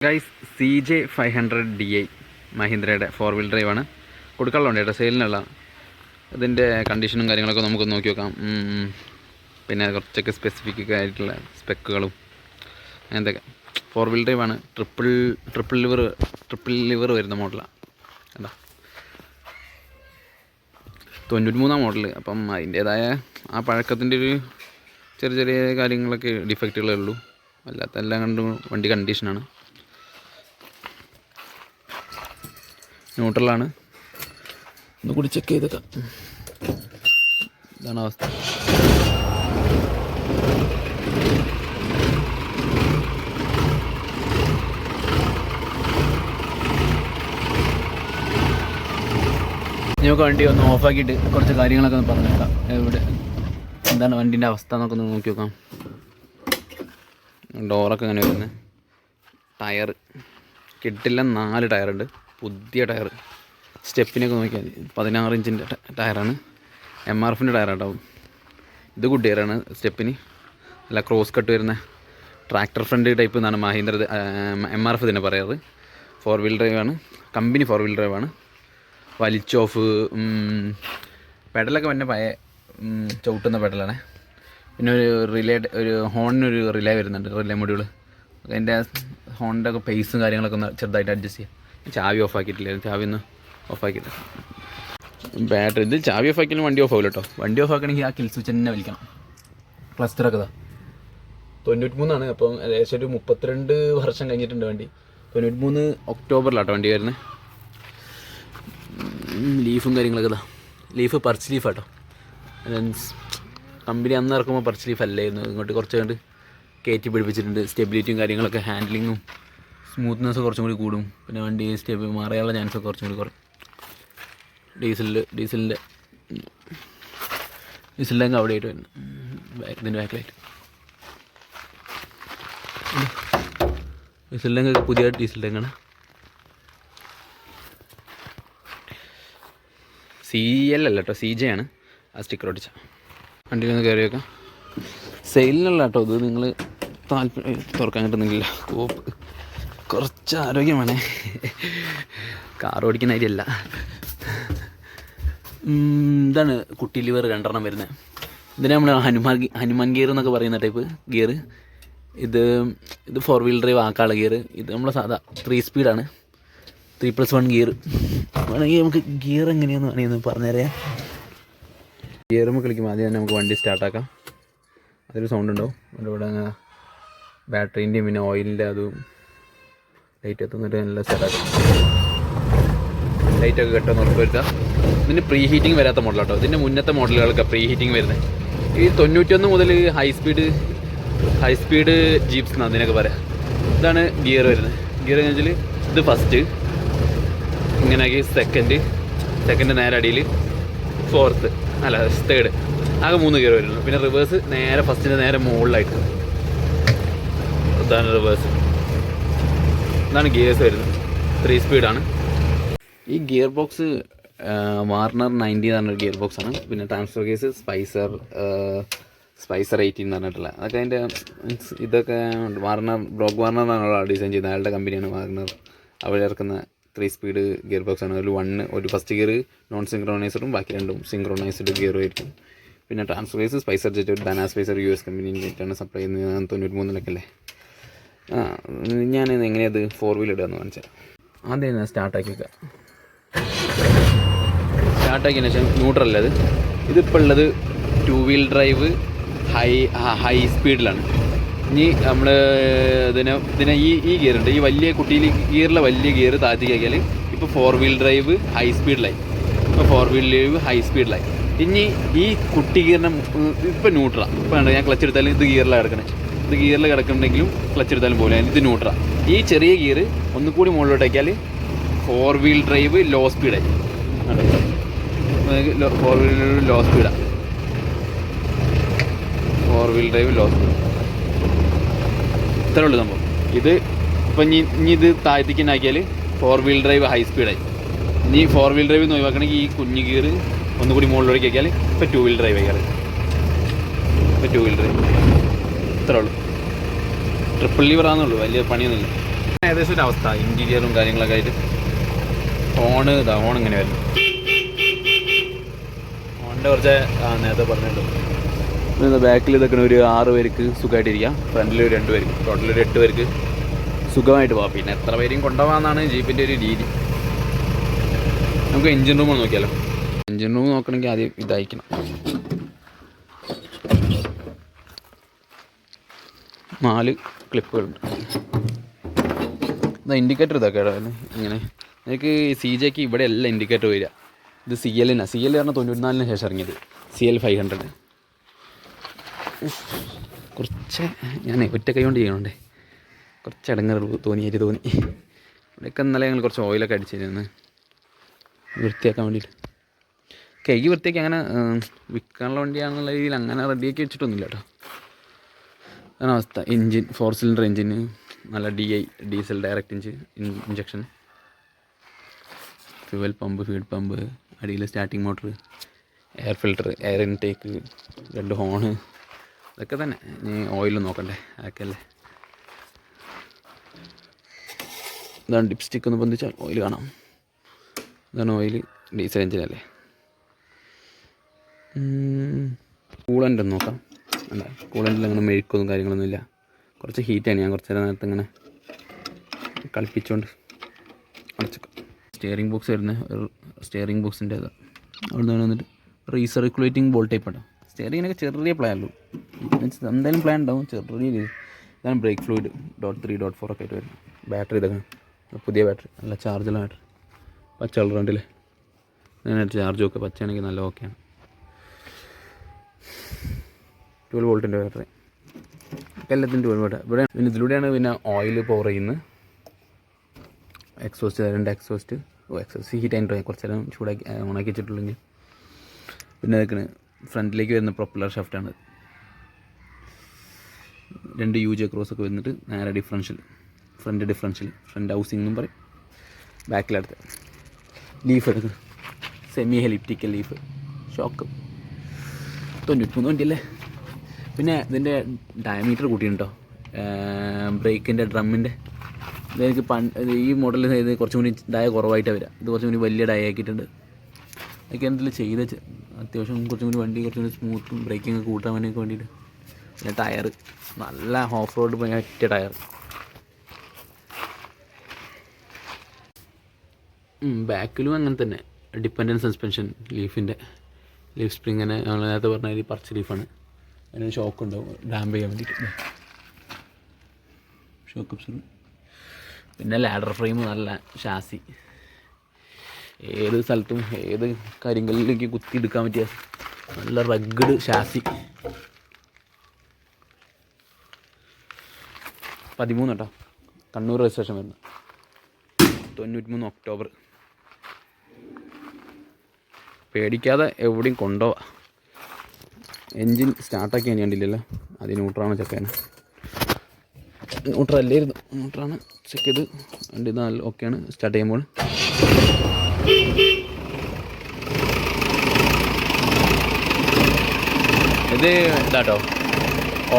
Guys CJ500DI മഹീന്ദ്രയുടെ 4 wheel ഡ്രൈവാണ്. കൊടുക്കാനുള്ളതുണ്ട് കേട്ടോ, സെയിലിനുള്ള. ഇതിൻ്റെ കണ്ടീഷനും കാര്യങ്ങളൊക്കെ നമുക്ക് നോക്കി നോക്കാം. പിന്നെ കുറച്ചൊക്കെ സ്പെസിഫിക് ആയിട്ടുള്ള സ്പെക്കുകളും എന്തൊക്കെ. 4 വീൽ ഡ്രൈവാണ്. ട്രിപ്പിൾ ലിവർ വരുന്ന മോഡലാണ്. എന്താ 93 മോഡൽ. അപ്പം അതിൻ്റേതായ ആ പഴക്കത്തിൻ്റെ ഒരു ചെറിയ ചെറിയ കാര്യങ്ങളൊക്കെ ഡിഫക്റ്റുകളേ ഉള്ളൂ. അല്ലാത്ത എല്ലാം കണ്ടും വണ്ടി കണ്ടീഷനാണ്. ന്യൂട്രലാണ്. ഒന്ന് കൂടി ചെക്ക് ചെയ്തേക്കാം. ഇതാണ് അവസ്ഥ. നമുക്ക് വണ്ടി ഒന്ന് ഓഫാക്കിയിട്ട് കുറച്ച് കാര്യങ്ങളൊക്കെ ഒന്ന് പറഞ്ഞേക്കാം. ഇവിടെ എന്താണ് വണ്ടീൻ്റെ അവസ്ഥ എന്നൊക്കെ ഒന്ന് നോക്കി നോക്കാം. ഡോറൊക്കെ അങ്ങനെ വരുന്നത്. ടയർ കിട്ടില്ല, 4 ടയറുണ്ട്. പുതിയ ടയർ. സ്റ്റെപ്പിനൊക്കെ നോക്കിയാൽ 16 ഇഞ്ചിൻ്റെ ടയറാണ്. MRFിൻ്റെ ടയറാണ്ടാവും. ഇത് ഗുഡ് ടയറാണ്. സ്റ്റെപ്പിന് അല്ല ക്രോസ് കട്ട് വരുന്ന ട്രാക്ടർ ഫ്രണ്ട് ടൈപ്പ് എന്നാണ് മഹീന്ദ്ര MRF ഇതിനെ പറയാറ്. 4 വീൽ ഡ്രൈവാണ്. കമ്പനി 4 വീൽ ഡ്രൈവാണ്. വലിച്ചോഫ് പെഡലൊക്കെ പിന്നെ പഴയ ചവിട്ടുന്ന പെഡലാണ്. പിന്നെ ഒരു ഹോണിനൊരു റിലേ വരുന്നുണ്ട്, റിലേ മൊഡ്യൂൾ. അതിൻ്റെ ഹോണിൻ്റെ ഒക്കെ പേസും കാര്യങ്ങളൊക്കെ ഒന്ന് ചെറുതായിട്ട് അഡ്ജസ്റ്റ് ചെയ്യാം. ചാവി ഓഫാക്കിയിട്ടില്ല, ചാവി ഒന്ന് ഓഫാക്കിയിട്ട്. ബാറ്ററി ഇത് ചാവി ഓഫാക്കിയാലും വണ്ടി ഓഫ് ആവില്ല കേട്ടോ. വണ്ടി ഓഫ് ആക്കണമെങ്കിൽ ആ കിൽ സ്വിച്ച് തന്നെ വലിക്കണം. ക്ലസ്റ്ററൊക്കെ 93 അപ്പം ഏകദേശം ഒരു 32 വർഷം കഴിഞ്ഞിട്ടുണ്ട് വണ്ടി. 93 ഒക്ടോബറിലാട്ടോ വണ്ടി വരുന്നത്. ലീഫും കാര്യങ്ങളൊക്കെ ലീഫ് പർച്ച് ലീഫാട്ടോ. കമ്പനി അന്ന് ഇറക്കുമ്പോൾ പർച്ച് ലീഫ് അല്ലായിരുന്നു. ഇങ്ങോട്ട് കുറച്ച് കണ്ട് കയറ്റി പിടിപ്പിച്ചിട്ടുണ്ട്. സ്റ്റെബിലിറ്റിയും കാര്യങ്ങളൊക്കെ, ഹാൻഡ്ലിങ്ങും സ്മൂത്ത്നെസ് കുറച്ചും കൂടി കൂടും. പിന്നെ വണ്ടി മാറിയുള്ള ചാൻസൊക്കെ കുറച്ചും കൂടി കുറയും. ഡീസലിൻ്റെ അവിടെ ആയിട്ട് വരുന്നു. ഇതിൻ്റെ ബാക്കിലായിട്ട് ഡീസലിൻ്റെ പുതിയ ഡീസൽ ടാങ്കാണ്. CL അല്ല കേട്ടോ, CJ ആണ്. ആ സ്റ്റിക്കർ ഒട്ടിച്ച വണ്ടിയിലൊന്ന് കയറി വെക്കാം. സെയിലിനുള്ള കേട്ടോ ഇത്. നിങ്ങൾ തുറക്കാൻ കിട്ടുന്നില്ല. കുറച്ച് ആരോഗ്യം വേണേ. കാർ ഓടിക്കുന്ന കാര്യമല്ല. ഇതാണ് കുട്ടി ലിവർ 2 വരുന്നത്. ഇതിനെ നമ്മൾ ഹനുമാൻ ഗിയർ എന്നൊക്കെ പറയുന്ന ടൈപ്പ് ഗിയർ. ഇത് 4 വീൽ ഡ്രൈവ് ആക്കാനുള്ള ഗിയർ. ഇത് നമ്മളെ സാധാ 3 സ്പീഡാണ്. 3+1 ഗിയർ. വേണമെങ്കിൽ നമുക്ക് ഗിയർ എങ്ങനെയാണെന്ന് വേണമെങ്കിൽ പറഞ്ഞുതരാം. ഗിയറുമ്പോൾ കളിക്കുമ്പോൾ ആദ്യം തന്നെ നമുക്ക് വണ്ടി സ്റ്റാർട്ടാക്കാം. അതൊരു സൗണ്ട് ഉണ്ടാവും. ഇവിടെ അങ്ങനെ ബാറ്ററീൻ്റെയും പിന്നെ ഓയിലിൻ്റെ അതും ലൈറ്റ് എത്തുന്നിട്ട് നല്ല സ്റ്റാർട്ടാക്കാം. ലൈറ്റൊക്കെ കെട്ടെന്ന് ഉറപ്പ് വരുത്താം. ഇതിന് പ്രീ ഹീറ്റിംഗ് വരാത്ത മോഡലാട്ടോ. ഇതിൻ്റെ മുന്നത്തെ മോഡലുകൾക്ക് പ്രീ ഹീറ്റിംഗ് വരുന്നത്. ഈ 91 മുതൽ ഹൈ സ്പീഡ് ജീപ്സ് എന്നാണ് അതിനൊക്കെ പറയാം. ഇതാണ് ഗിയർ വരുന്നത്. ഗിയർ എന്ന് വെച്ചാൽ ഇത് ഫസ്റ്റ്, ഇങ്ങനെയാക്കി സെക്കൻഡ് നേരെ അടിയിൽ, തേർഡ്, ആകെ 3 ഗിയർ വരുന്നു. പിന്നെ റിവേഴ്സ് നേരെ ഫസ്റ്റിൻ്റെ നേരെ മുകളിലായിട്ട്. ഇതാണ് റിവേഴ്സ്. ഇതാണ് ഗിയേഴ്സ് വരുന്നത്. 3 സ്പീഡാണ്. ഈ ഗിയർ ബോക്സ് വാർണർ 90 എന്ന് പറഞ്ഞൊരു ഗിയർ ബോക്സാണ്. പിന്നെ ട്രാൻസ്ഫർ കേസ് സ്പൈസർ 18 എന്ന് പറഞ്ഞിട്ടുള്ള അതൊക്കെ അതിൻ്റെ ഇതൊക്കെ ബ്രോക്ക് വാർണർ എന്നാണ് ഡിസൈൻ ചെയ്യുന്നത്. അയാളുടെ കമ്പനിയാണ് വാർണർ. അവിടെ ഇറക്കുന്ന 3 സ്പീഡ് ഗിയർ ബോക്സാണ്. ഒരു ഫസ്റ്റ് ഗിയർ നോൺ സിങ്ക്രോണൈസറും ബാക്കി 2 സിങ്ക്രോണൈസ്ഡ് ഗിയറും ആയിരിക്കും. പിന്നെ ട്രാൻസ്ഫർ കേസ് സ്പൈസർ ജെറ്റ്, ഒരു ഡാനാ സ്പൈസർ US കമ്പനിയിലാണ് സപ്ലൈ ചെയ്യുന്നത്. 93 അല്ലേ. ഞാനിത് എങ്ങനെയത് 4 വീൽ ഇടുകയെന്ന് കാണിച്ചാൽ ആദ്യം ഞാൻ സ്റ്റാർട്ടാക്കി വെക്കാം. സ്റ്റാർട്ടാക്കിയതിന് ശേഷം ന്യൂട്രലത്. ഇതിപ്പോൾ ഉള്ളത് 2 വീൽ ഡ്രൈവ് ഹൈ സ്പീഡിലാണ്. ഇനി നമ്മൾ ഇതിനെ ഈ ഗിയറുണ്ട്, ഈ വലിയ ഗിയറിലെ വലിയ ഗിയർ താഴ്ത്തിക്കാക്കിയാൽ ഇപ്പോൾ 4 വീൽ ഡ്രൈവ് ഹൈ സ്പീഡിലായി. ഇനി ഈ കുട്ടി ഗിയറിനെ ഇപ്പോൾ ന്യൂട്രലാണ്. ഇപ്പോൾ വേണ്ട, ഞാൻ ക്ലച്ച് എടുത്താലും ഇത് ഗിയറിലാണ് കിടക്കണേ. ഇത് ഗിയറിൽ കിടക്കുന്നുണ്ടെങ്കിലും ക്ലച്ച് എടുത്താലും പോലെ ഇത് ന്യൂട്രലാണ്. ഈ ചെറിയ ഗിയർ ഒന്നുകൂടി മുകളിലോട്ടേക്കാൽ 4 wheel drive law സ്പീഡായി. 4 wheel drive law സ്പീഡാണ്. 4 wheel drive low speed. ഇത്രേ ഉള്ളൂ സംഭവം. ഇത് ഇപ്പം ഇനി ഇത് താഴ്ത്തിക്കാക്കിയാൽ 4 വീൽ ഡ്രൈവ് ഹൈ സ്പീഡായി. ഇനി 4 വീൽ ഡ്രൈവ് ഒഴിവാക്കണമെങ്കിൽ ഈ കുഞ്ഞു ഗിയർ ഒന്നുകൂടി മുകളിലേക്ക് ആക്കിയാൽ ഇപ്പോൾ 2 വീൽ ഡ്രൈവ് ആക്കിയാൽ ഇത്രേ ഉള്ളൂ. ട്രിപ്പിൾ ലിവറാണെന്നുള്ളൂ, വലിയ പണിയൊന്നുമില്ല. ഏകദേശം ഒരു അവസ്ഥ ഇൻറ്റീരിയറും കാര്യങ്ങളൊക്കെ ആയിട്ട്. ഹോൺ ഇങ്ങനെ വരുന്നു. ഹോണിൻ്റെ കുറച്ച് നേരത്തെ പറഞ്ഞിട്ടുണ്ട്. ബാക്കിൽ ഇതൊക്കെ ഒരു 6 പേർക്ക് സുഖമായിട്ടിരിക്കാം, ഫ്രണ്ടിൽ 2 പേർക്ക്, ടോട്ടൽ ഒരു 8 പേർക്ക് സുഖമായിട്ട് പോകാം. പിന്നെ എത്ര പേരെയും കൊണ്ടുപോകാമെന്നാണ് ജീപ്പിൻ്റെ ഒരു രീതി. നമുക്ക് എൻജിൻ റൂം നോക്കിയാലോ. എൻജിൻ റൂം നോക്കണമെങ്കിൽ ആദ്യം ഇതായിരിക്കണം. 4 ക്ലിപ്പുകളുണ്ട്. ഇൻഡിക്കേറ്റർ ഇതൊക്കെ ഇങ്ങനെ എനിക്ക് CJക്ക് ഇവിടെ അല്ല ഇൻഡിക്കേറ്റർ വരിക. ഇത് CL പറഞ്ഞാൽ 94 ശേഷം ഇറങ്ങിയത്, CL 500. കുറച്ച് ഞാൻ ഒറ്റ കൈ കൊണ്ട് ചെയ്യണുണ്ടേ, കുറച്ച് ഇടങ്ങേറ് തോന്നി. ഇവിടെയൊക്കെ ഇന്നലെ ഞങ്ങൾ കുറച്ച് ഓയിലൊക്കെ അടിച്ചിരുന്നു വൃത്തിയാക്കാൻ വേണ്ടിയിട്ട്. കൈ വൃത്തിയാക്കി അങ്ങനെ വിൽക്കാനുള്ള വണ്ടിയാണെന്നുള്ള രീതിയിൽ അങ്ങനെ റെഡിയാക്കി വെച്ചിട്ടൊന്നുമില്ല കേട്ടോ. അതാണ് അവസ്ഥ. എൻജിൻ 4 സിലിണ്ടർ എൻജിന്, നല്ല DI diesel direct injection, fuel pump, feed pump, അടിയിൽ starting motor, air filter, air intake, 2 horn, ഇതൊക്കെ തന്നെ. ഇനി ഓയിൽ നോക്കണ്ടേ, അതൊക്കെ അല്ലേ. ഇതാണ് ഡിപ്സ്റ്റിക്ക് ഒന്ന് പൊന്തിച്ചാൽ ഓയിൽ കാണാം. ഇതാണ് ഓയിൽ, ഡീസൽ എൻജിനല്ലേ. കൂളൻ്റ് ഒന്ന് നോക്കാം. അല്ല, കൂളൻ്റിൽ അങ്ങനെ മെഴുക്കൊന്നും കാര്യങ്ങളൊന്നുമില്ല. കുറച്ച് ഹീറ്റാണ്. ഞാൻ കുറച്ച് നേരത്തെ ഇങ്ങനെ കളിപ്പിച്ചുകൊണ്ട് അടച്ചേക്കാം. സ്റ്റിയറിംഗ് ബോക്സ് വരുന്നത് സ്റ്റിയറിംഗ് ബോക്സിൻ്റെ അവിടെ നിന്ന് വന്നിട്ട് റീസർക്കുലേറ്റിംഗ് ബോൾ ടൈപ്പ് ആണ്. സ്റ്റിയറിങ്ങിനൊക്കെ ചെറിയ പ്ലാൻ ഉള്ളൂ, എന്തായാലും പ്ലാൻ ഉണ്ടാവും ചെറിയ രീതി. ഇതാണ് ബ്രേക്ക് ഫ്ലൂയിഡ് .3 .4 ഒക്കെ ആയിട്ട് വരുന്നത്. ബാറ്ററി ഇതൊക്കെ പുതിയ ബാറ്ററി, നല്ല ചാർജുള്ള ബാറ്ററി. പച്ച കളറുണ്ടല്ലേ, അതിനായിട്ട് ചാർജും ഒക്കെ പച്ചയാണെങ്കിൽ നല്ല ഓക്കെയാണ്. 12 വോൾട്ടിൻ്റെ ബാറ്ററി, എല്ലാത്തിനും 12 വോൾട്ട്. ഇവിടെ പിന്നെ ഇതിലൂടെയാണ് പിന്നെ ഓയിൽ പവർ ചെയ്യുന്നത്. എക്സോസ്റ്റ്, 2 എക്സോസ്റ്റ് ഹീറ്റ് ആയിട്ട് കുറച്ച് നേരം ചൂടാക്കി ഓണാക്കി വെച്ചിട്ടുള്ളെങ്കിൽ. പിന്നെ അതൊക്കെയാണ് ഫ്രണ്ടിലേക്ക് വരുന്ന പ്രൊപ്പല്ലർ ഷാഫ്റ്റാണ്. 2 UJ ക്രോസ് ഒക്കെ വന്നിട്ട് നേരെ ഫ്രണ്ട് ഹൗസിംഗ് എന്നും പറയും. ബാക്കിലടുത്ത് ലീഫ് എടുക്കുക, സെമി ഹെലിപ്റ്റിക്കൽ ലീഫ്, ഷോക്ക് 93 വണ്ടിയല്ലേ. പിന്നെ ഇതിൻ്റെ ഡയമീറ്റർ കൂട്ടിയിട്ടുണ്ടോ, ബ്രേക്കിൻ്റെ ഡ്രമ്മിൻ്റെ. ഇതെനിക്ക് ഈ മോഡലിൽ ഇത് കുറച്ചും കൂടി ഡയ കുറവായിട്ടാണ് വരിക. ഇത് കുറച്ചും കൂടി വലിയ ഡയ ആക്കിയിട്ടുണ്ട്. അതൊക്കെ എന്തെങ്കിലും ചെയ്ത് അത്യാവശ്യം കുറച്ചും കൂടി വണ്ടി കുറച്ചും കൂടി സ്മൂത്തും ബ്രേക്കിംഗ് കൂട്ടാൻ വേണ്ടിയൊക്കെ വേണ്ടിയിട്ട്. പിന്നെ ടയർ നല്ല ഓഫ് റോഡ് പറ്റിയ ടയർ. ബാക്കിലും അങ്ങനെ തന്നെ ഡിപ്പെൻഡൻറ്റ് സസ്പെൻഷൻ, ലീഫ് സ്പ്രിങ്ങിനെ ഞങ്ങൾ നേരത്തെ പറഞ്ഞ ഈ പർച്ച് ലീഫാണ്. അതിന് ഷോക്ക് ഉണ്ടാവും ഡാമ്പ് ചെയ്യാൻ വേണ്ടിയിട്ട്, ഷോക്ക് അബ്സോർബർ. പിന്നെ ലാഡർ ഫ്രെയിം, നല്ല ഷാസി, ഏത് സ്ഥലത്തും ഏത് കാര്യങ്ങളിലേക്ക് കുത്തിയെടുക്കാൻ പറ്റിയ നല്ല റഗ്ഗഡ് ഷാസി. 13 കേട്ടോ, കണ്ണൂർ രജിസ്ട്രേഷൻ വരുന്നത്, 93 ഒക്ടോബർ. പേടിക്കാതെ എവിടെയും കൊണ്ടുപോവാം. എൻജിൻ സ്റ്റാർട്ടാക്കി ഞാൻ കണ്ടില്ലല്ലോ, അത് ന്യൂട്രാണ് ചെക്ക് ചെയ്യാൻ. ന്യൂട്രല്ലായിരുന്നു, ന്യൂട്രാണ് ചെക്ക് ചെയ്ത് വണ്ടി നല്ല ഓക്കെയാണ്. സ്റ്റാർട്ട് ചെയ്യുമ്പോൾ ഇത് ഇതാട്ടോ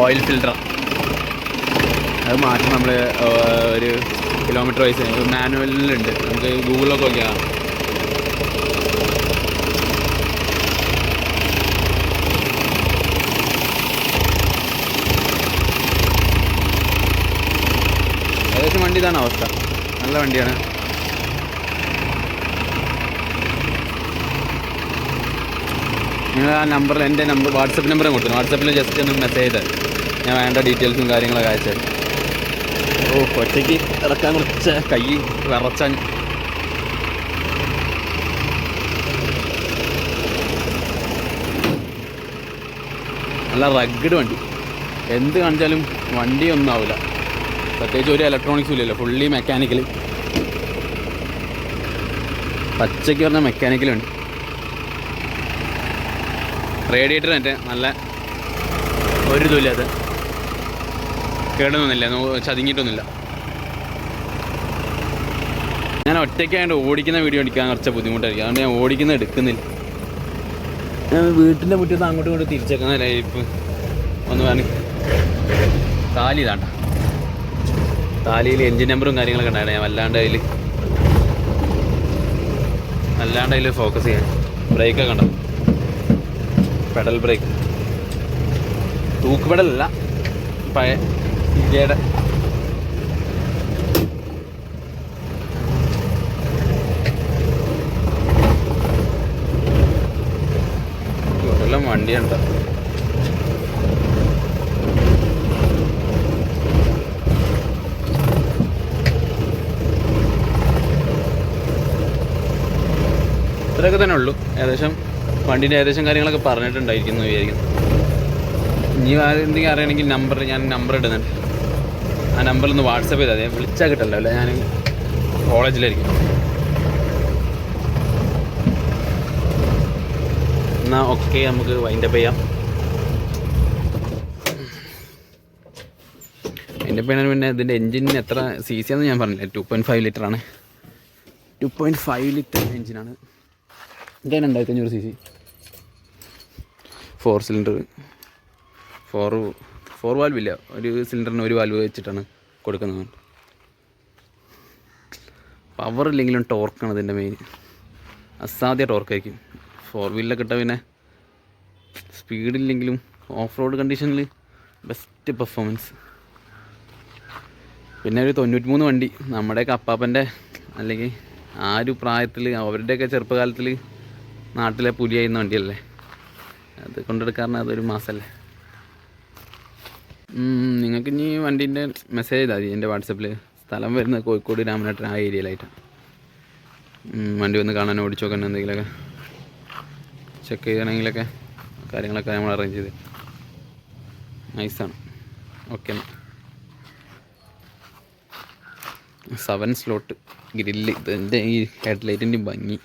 ഓയിൽ ഫിൽറ്റർ. അത് മാറ്റി നമ്മൾ ഒരു കിലോമീറ്റർ വൈസ് മാനുവലിലുണ്ട്, നമുക്ക് ഗൂഗിളിലൊക്കെ നോക്കിയാൽ. ഏകദേശം വണ്ടി ഇതാണ് അവസ്ഥ, നല്ല വണ്ടിയാണ്. നിങ്ങൾ ആ നമ്പറിൽ എൻ്റെ വാട്സപ്പ് നമ്പർ കൊടുത്തു, വാട്സപ്പിൽ ജസ്റ്റ് ഒന്ന് മെസ്സേജ് ചെയ്താൽ ഞാൻ വേണ്ട ഡീറ്റെയിൽസും കാര്യങ്ങളൊക്കെ അയച്ചു. ഒറ്റയ്ക്ക് ഇറക്കാൻ കുറച്ച് കൈ വിറച്ചാൻ. നല്ല റഗ്ഗഡ് വണ്ടി, എന്ത് കാണിച്ചാലും വണ്ടി ഒന്നും ആവില്ല. പ്രത്യേകിച്ച് ഒരു ഇലക്ട്രോണിക്സും ഇല്ലല്ലോ, ഫുള്ളി മെക്കാനിക്കൽ. പച്ചയ്ക്ക് പറഞ്ഞാൽ മെക്കാനിക്കൽ വണ്ടി. റേഡിയേറ്റർ മറ്റേ നല്ല ഒരു ഇതുമില്ലാത്ത, കേടൊന്നുമില്ല, ചതുങ്ങിയിട്ടൊന്നുമില്ല. ഞാൻ ഒറ്റയ്ക്കായിട്ട് ഓടിക്കുന്ന വീഡിയോ എടുക്കാൻ കുറച്ച് ബുദ്ധിമുട്ടായിരിക്കും, അതുകൊണ്ട് ഞാൻ ഓടിക്കുന്നത് എടുക്കുന്നില്ല. ഞാൻ വീട്ടിൻ്റെ മുറ്റത്ത് അങ്ങോട്ടും ഇങ്ങോട്ടും തിരിച്ചേക്കുന്ന ലൈഫ് ഒന്ന് വേണം. കാലി ഇതാണ്ട താലിയിൽ എൻജിൻ നമ്പറും കാര്യങ്ങളൊക്കെ ഉണ്ടായിരുന്നു. ഞാൻ വല്ലാണ്ട് അതിൽ ഫോക്കസ് ചെയ്യാൻ. ബ്രേക്കൊക്കെ ഉണ്ടോ, പെഡൽ ബ്രേക്ക്, തൂക്ക് പെഡലല്ല, പഴയ ഇന്ത്യയുടെ. എല്ലാം വണ്ടിയുണ്ടോ. ഇത്രയൊക്കെ തന്നെ ഉള്ളൂ. ഏകദേശം വണ്ടീൻ്റെ ഏകദേശം കാര്യങ്ങളൊക്കെ പറഞ്ഞിട്ടുണ്ടായിരിക്കുന്നു വിചാരിക്കുന്നു. ഇനി എന്തെങ്കിലും അറിയണമെങ്കിൽ ഞാൻ നമ്പർ ഇടുന്നുണ്ട്. ആ നമ്പറിലൊന്ന് വാട്സപ്പ് ചെയ്താൽ മതി. വിളിച്ചാൽ കിട്ടല്ലോ, അല്ലേ ഞാൻ കോളേജിലായിരിക്കും. എന്നാൽ ഓക്കെ, നമുക്ക് വൈൻഡപ്പ് ചെയ്യാം. വൈൻഡപ്പ് ചെയ്യാൻ പിന്നെ ഇതിൻ്റെ എൻജിന് എത്ര സി സി ആണെന്ന് ഞാൻ പറഞ്ഞില്ല. 2.5 ലിറ്ററാണ്. 2.5 ലിറ്റർ എൻജിനാണ്. ഇത് 2500 cc, 4 സിലിണ്ടർ, 4 വാൽവില്ല, ഒരു സിലിണ്ടറിന് 1 വാൽവ് വെച്ചിട്ടാണ് കൊടുക്കുന്നത്. പവർ ഇല്ലെങ്കിലും ടോർക്കാണ് ഇതിൻ്റെ മെയിൻ. അസാധ്യ ടോർക്കായിരിക്കും 4 വീലിലൊക്കെ ഇട്ടാൽ. പിന്നെ സ്പീഡില്ലെങ്കിലും ഓഫ് റോഡ് കണ്ടീഷനിൽ ബെസ്റ്റ് പെർഫോമൻസ്. പിന്നെ ഒരു 93 വണ്ടി നമ്മുടെയൊക്കെ അപ്പാപ്പൻ്റെ, അല്ലെങ്കിൽ ആ ഒരു പ്രായത്തിൽ അവരുടെയൊക്കെ ചെറുപ്പകാലത്തിൽ നാട്ടിലെ പുലിയായിരുന്ന വണ്ടിയല്ലേ, അത് കൊണ്ടെടുക്കാറുണ്ട്. അതൊരു മാസമല്ലേ. നിങ്ങൾക്ക് ഇനി വണ്ടീൻ്റെ മെസ്സേജ് ചെയ്താൽ മതി എൻ്റെ വാട്സപ്പിൽ. സ്ഥലം വരുന്നത് കോഴിക്കോട് രാമനാട്ടൻ, ആ ഏരിയയിലായിട്ടാണ്. വണ്ടി വന്ന് കാണാൻ, ഓടിച്ചു നോക്കാൻ, എന്തെങ്കിലുമൊക്കെ ചെക്ക് ചെയ്യണമെങ്കിലൊക്കെ കാര്യങ്ങളൊക്കെ നമ്മൾ അറേഞ്ച് ചെയ്ത്. നൈസാണ്. Okay, 7 slot grill. ഇതിൻ്റെ ഈ ഹെഡ് ലൈറ്റിൻ്റെ ഭംഗി.